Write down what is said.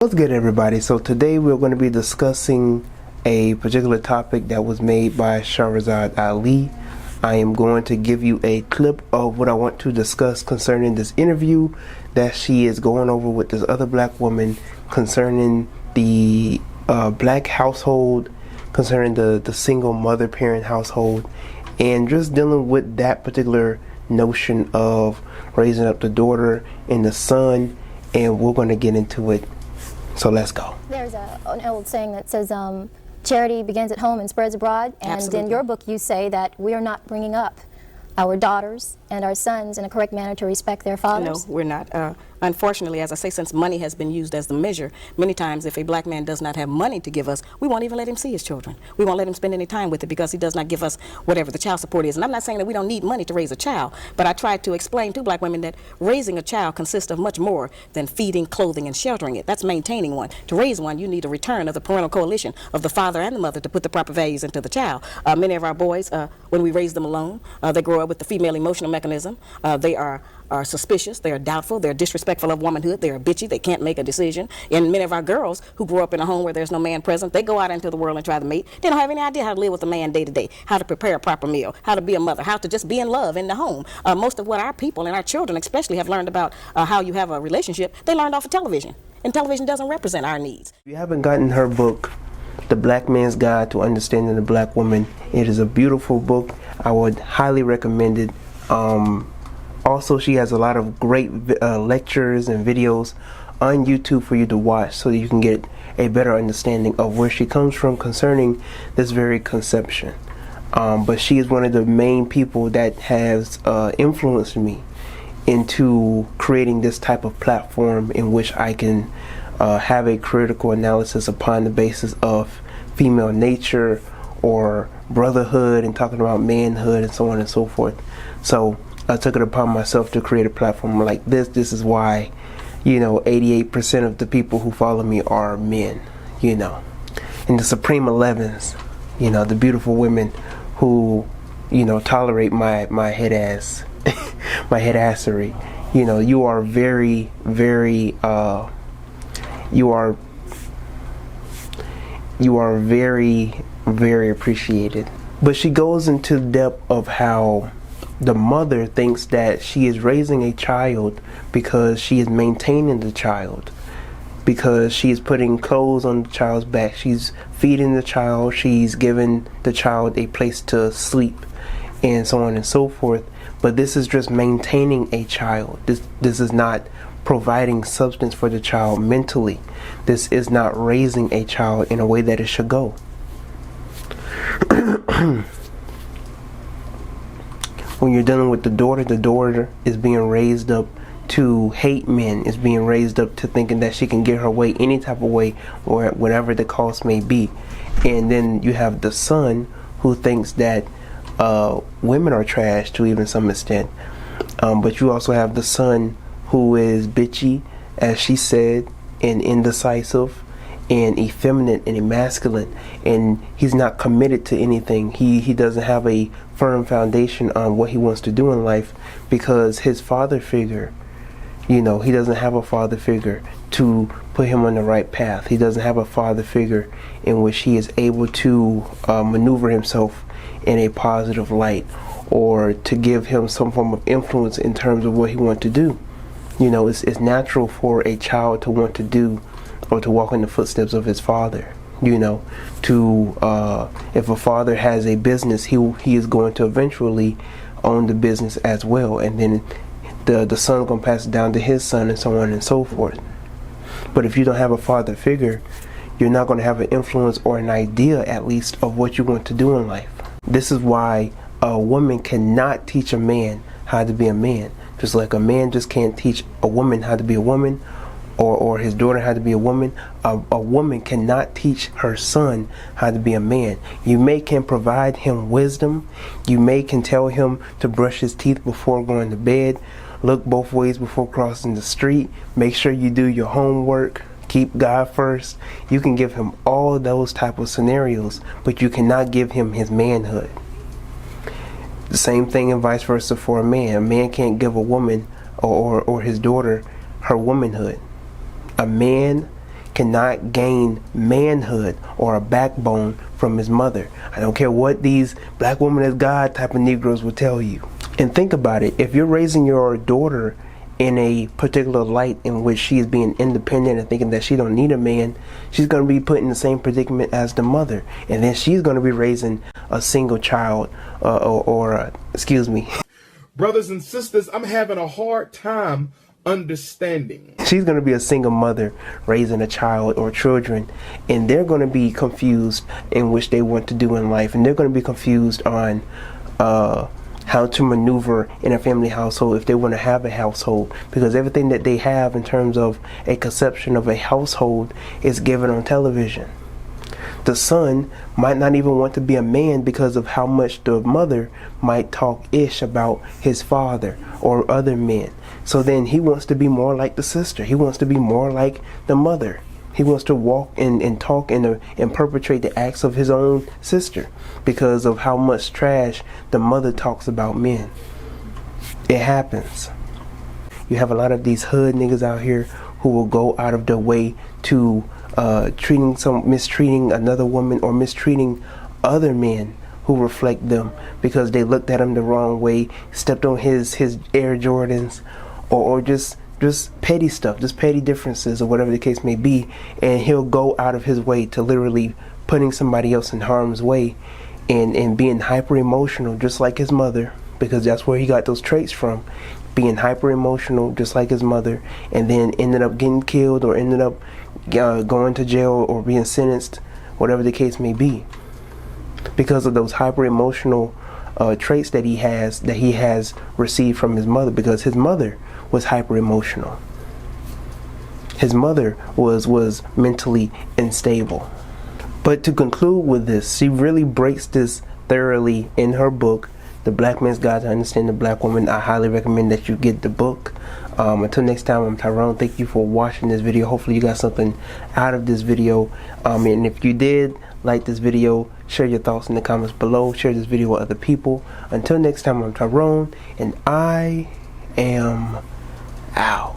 What's good, everybody? So today we're going to be discussing a particular topic that was made by Shahrazad Ali. I am going to give you a clip of what I want to discuss concerning this interview that she is going over with this other black woman concerning the black household, concerning the single mother parent household, and just dealing with that particular notion of raising up the daughter and the son, and we're going to get into it. So let's go. There's an old saying that says charity begins at home and spreads abroad. And Absolutely. in your book you say that we are not bringing up our daughters and our sons in a correct manner to respect their fathers. No, we're not. Unfortunately, as I say, since money has been used as the measure, many times if a black man does not have money to give us, we won't even let him see his children. We won't let him spend any time with it because he does not give us whatever the child support is. And I'm not saying that we don't need money to raise a child, but I try to explain to black women that raising a child consists of much more than feeding, clothing, and sheltering it. That's maintaining one. To raise one, you need a return of the parental coalition of the father and the mother to put the proper values into the child. Many of our boys, when we raise them alone, they grow up with the female emotional mechanism. They are suspicious, they are doubtful, they're disrespectful of womanhood, they're bitchy, they can't make a decision. And many of our girls who grow up in a home where there's no man present, they go out into the world and try to mate. They don't have any idea how to live with a man day to day, how to prepare a proper meal, how to be a mother, how to just be in love in the home. Most of what our people and our children especially have learned about how you have a relationship, they learned off of television. And television doesn't represent our needs. If you haven't gotten her book, The Black Man's Guide to Understanding the Black Woman, it is a beautiful book. I would highly recommend it. Also, she has a lot of great lectures and videos on YouTube for you to watch so that you can get a better understanding of where she comes from concerning this very conception. But she is one of the main people that has influenced me into creating this type of platform in which I can have a critical analysis upon the basis of female nature or brotherhood and talking about manhood and so on and so forth. So I took it upon myself to create a platform like this. This is why, 88% of the people who follow me are men, and the Supreme 11s, the beautiful women who, tolerate my head ass, my head assery. You are very, very, you are very, very appreciated. But she goes into depth of how the mother thinks that she is raising a child because she is maintaining the child, because she is putting clothes on the child's back, she's feeding the child, she's giving the child a place to sleep, and so on and so forth. But this is just maintaining a child. This is not providing substance for the child mentally. This is not raising a child in a way that it should go. When you're dealing with the daughter is being raised up to hate men, is being raised up to thinking that she can get her way any type of way or whatever the cost may be. And then you have the son who thinks that women are trash to even some extent. But you also have the son who is bitchy, as she said, and indecisive and effeminate and emasculine, and he's not committed to anything. He doesn't have a firm foundation on what he wants to do in life because his father figure, he doesn't have a father figure to put him on the right path. He doesn't have a father figure in which he is able to maneuver himself in a positive light or to give him some form of influence in terms of what he wants to do. It's natural for a child to want to do or to walk in the footsteps of his father. If a father has a business, he is going to eventually own the business as well, and then the son's going to pass it down to his son, and so on and so forth. But if you don't have a father figure, you're not going to have an influence or an idea, at least, of what you want to do in life. This is why a woman cannot teach a man how to be a man, just like a man just can't teach a woman how to be a woman, or his daughter how to be a woman. A woman cannot teach her son how to be a man. You can provide him wisdom. You can tell him to brush his teeth before going to bed, look both ways before crossing the street, make sure you do your homework, keep God first. You can give him all those type of scenarios, but you cannot give him his manhood. The same thing and vice versa for a man. A man can't give a woman or his daughter her womanhood. A man cannot gain manhood or a backbone from his mother. I don't care what these black woman is God type of Negroes will tell you. And think about it, if you're raising your daughter in a particular light in which she is being independent and thinking that she don't need a man, she's going to be put in the same predicament as the mother, and then she's going to be raising a single child excuse me, brothers and sisters, I'm having a hard time understanding. She's going to be a single mother raising a child or children, and they're going to be confused in which they want to do in life, and they're going to be confused on how to maneuver in a family household if they want to have a household, because everything that they have in terms of a conception of a household is given on television. The son might not even want to be a man because of how much the mother might talk ish about his father or other men. So then he wants to be more like the sister. He wants to be more like the mother. He wants to walk and talk and perpetrate the acts of his own sister because of how much trash the mother talks about men. It happens. You have a lot of these hood niggas out here who will go out of their way to mistreating another woman or mistreating other men who reflect them because they looked at him the wrong way, stepped on his Air Jordans, or just petty stuff, just petty differences or whatever the case may be, and he'll go out of his way to literally putting somebody else in harm's way and being hyper emotional just like his mother, because that's where he got those traits from, being hyper emotional just like his mother, and then ended up getting killed or ended up going to jail or being sentenced, whatever the case may be, because of those hyper emotional traits that he has received from his mother, because his mother was hyper emotional. His mother was mentally unstable. But to conclude with this, she really breaks this thoroughly in her book, The Black Man's Guide to Understand the Black Woman. I highly recommend that you get the book. Until next time, I'm Tyrone. Thank you for watching this video. Hopefully you got something out of this video. And if you did like this video, share your thoughts in the comments below. Share this video with other people. Until next time, I'm Tyrone, and I am out.